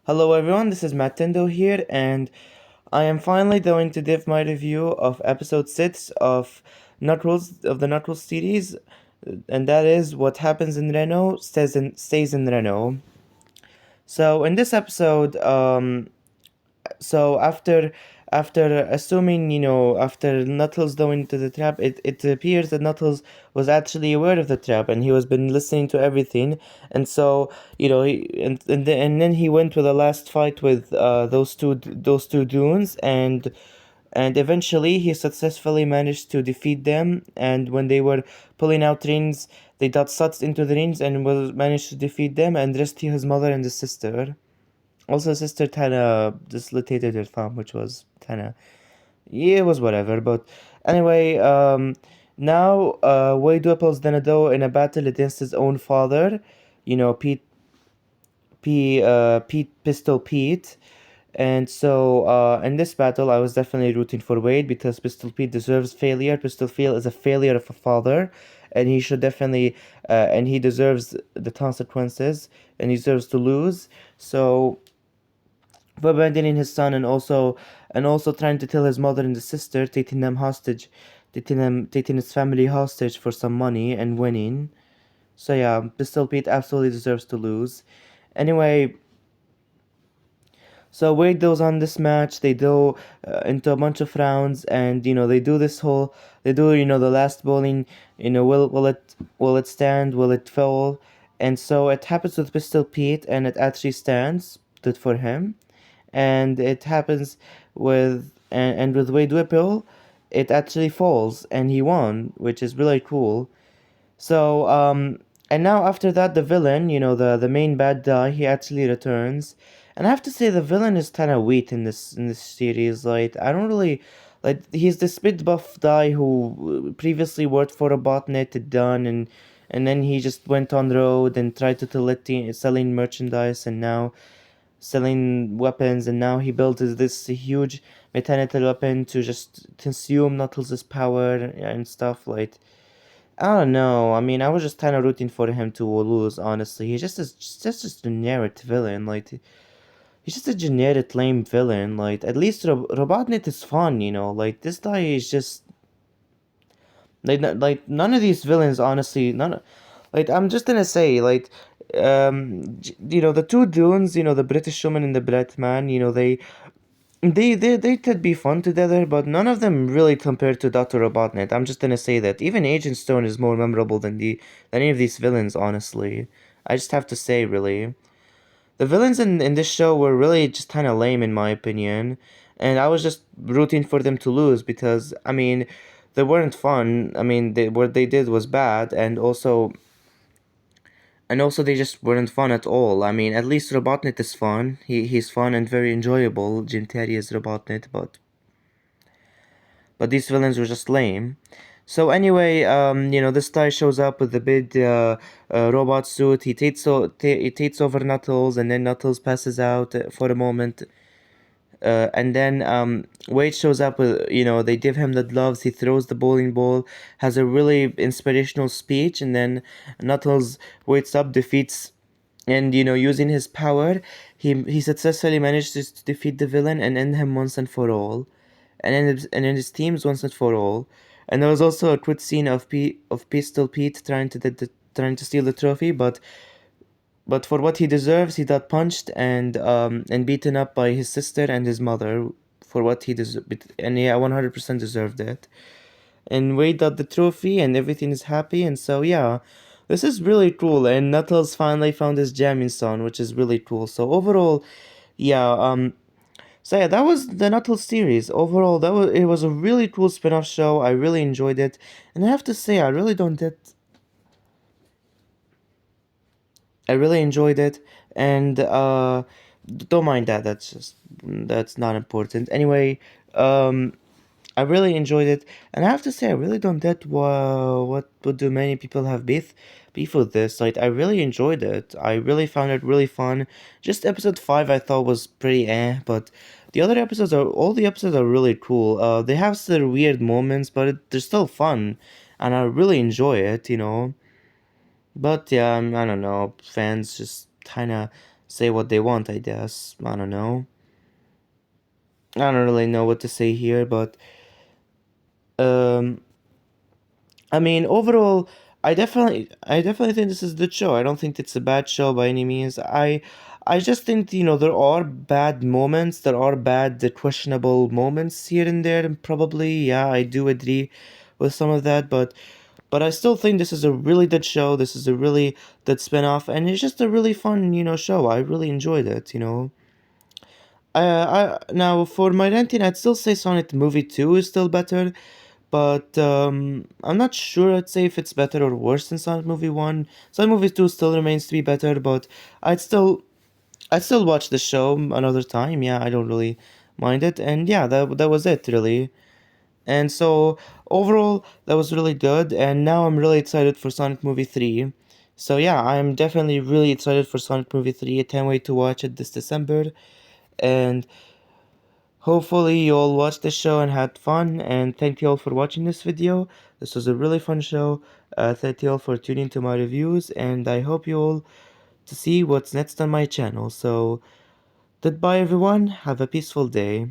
Hello everyone, this is Matendo here, and I am finally going to give my review of episode 6 of the Nut Rules series, and that is what happens in Reno stays in Reno. So in this episode, so after assuming after Nuttles going into the trap, it appears that Nuttles was actually aware of the trap and he was been listening to everything, and so and then he went to the last fight with those two dunes, and eventually he successfully managed to defeat them, and when they were pulling out rings, they got sucked into the rings and was managed to defeat them and rescue his mother and his sister. Also, sister kinda dislocated her thumb, which was kinda, yeah, it was whatever. But anyway, now Wade Whipple's Denado in a battle against his own father, Pete Pistol Pete. And so in this battle, I was definitely rooting for Wade because Pistol Pete deserves failure. Pistol Pete is a failure of a father, and he should definitely, and he deserves the consequences, and he deserves to lose. So for abandoning his son and also trying to kill his mother and his sister, taking them hostage, taking his family hostage for some money and winning. So yeah, Pistol Pete absolutely deserves to lose. Anyway, so Wade goes on this match. They go into a bunch of rounds, and they do the last bowling. Will it stand? Will it fall? And so it happens with Pistol Pete, and it actually stands. Good for him. And it happens and with Wade Whipple, it actually falls, and he won, which is really cool. So and now after that, the villain, the main bad guy, he actually returns, and I have to say the villain is kind of weak in this series. Like I don't really like he's the spit buff guy who previously worked for a botnet at done and then he just went on the road and tried to selling merchandise and now selling weapons, and now he built this huge mechanical weapon to just consume Knuckles' power and stuff. Like, I don't know. I mean, I was just kind of rooting for him to lose, honestly. He's just a generic villain. Like, he's just a generic lame villain. Like, at least Robotnik is fun, Like, this guy is just like none of these villains, honestly. None. Like, I'm just gonna say, like, the two dunes, the British woman and the black man, they could be fun together, but none of them really compared to Dr. Robotnik. I'm just gonna say that even Agent Stone is more memorable than any of these villains, honestly. I just have to say, really. The villains in this show were really just kind of lame, in my opinion, and I was just rooting for them to lose because, I mean, they weren't fun. I mean, what they did was bad, and also they just weren't fun at all. I mean, at least Robotnik is fun. He's fun and very enjoyable. Jim Terry is Robotnik, but these villains were just lame. So anyway, this guy shows up with the big robot suit. He takes over Knuckles, and then Knuckles passes out for a moment. And then Wade shows up with, they give him the gloves. He throws the bowling ball, has a really inspirational speech, and then Knuckles wakes up, defeats, and using his power, he successfully managed to defeat the villain and end him once and for all, and then his teams once and for all. And there was also a quick scene of Pistol Pete trying to steal the trophy, but for what he deserves, he got punched and beaten up by his sister and his mother for what he deserved, and yeah, 100% deserved it. And Wade got the trophy, and everything is happy, and so yeah, this is really cool. And Knuckles finally found his jamming son, which is really cool. So overall, yeah, so yeah, that was the Knuckles series. Overall, it was a really cool spin-off show. I really enjoyed it, and I have to say, I really enjoyed it, and don't mind that. That's not important. Anyway, um, I really enjoyed it, and I have to say, I really don't get what do many people have beef with this. Like, I really enjoyed it. I really found it really fun. Just episode 5, I thought was pretty but all the episodes are really cool. They have their weird moments, but they're still fun, and I really enjoy it. But yeah, I don't know, fans just kind of say what they want, I guess. I don't know. I don't really know what to say here, but um I mean, overall, I definitely think this is a good show. I don't think it's a bad show by any means. I just think, there are bad moments, there are bad, questionable moments here and there, and probably, yeah, I do agree with some of that, but I still think this is a really good show. This is a really good spin-off, and it's just a really fun, show. I really enjoyed it, now for my ranking, I'd still say Sonic the Movie 2 is still better, but I'm not sure I'd say if it's better or worse than Sonic Movie 1. Sonic Movie 2 still remains to be better, but I'd still I'd still watch the show another time. Yeah, I don't really mind it. And yeah, that was it really. And so overall, that was really good. And now I'm really excited for Sonic Movie 3. So yeah, I'm definitely really excited for Sonic Movie 3. I can't wait to watch it this December. And hopefully you all watched the show and had fun, and thank you all for watching this video. This was a really fun show. Thank you all for tuning to my reviews, and I hope you all to see what's next on my channel. So goodbye everyone, have a peaceful day.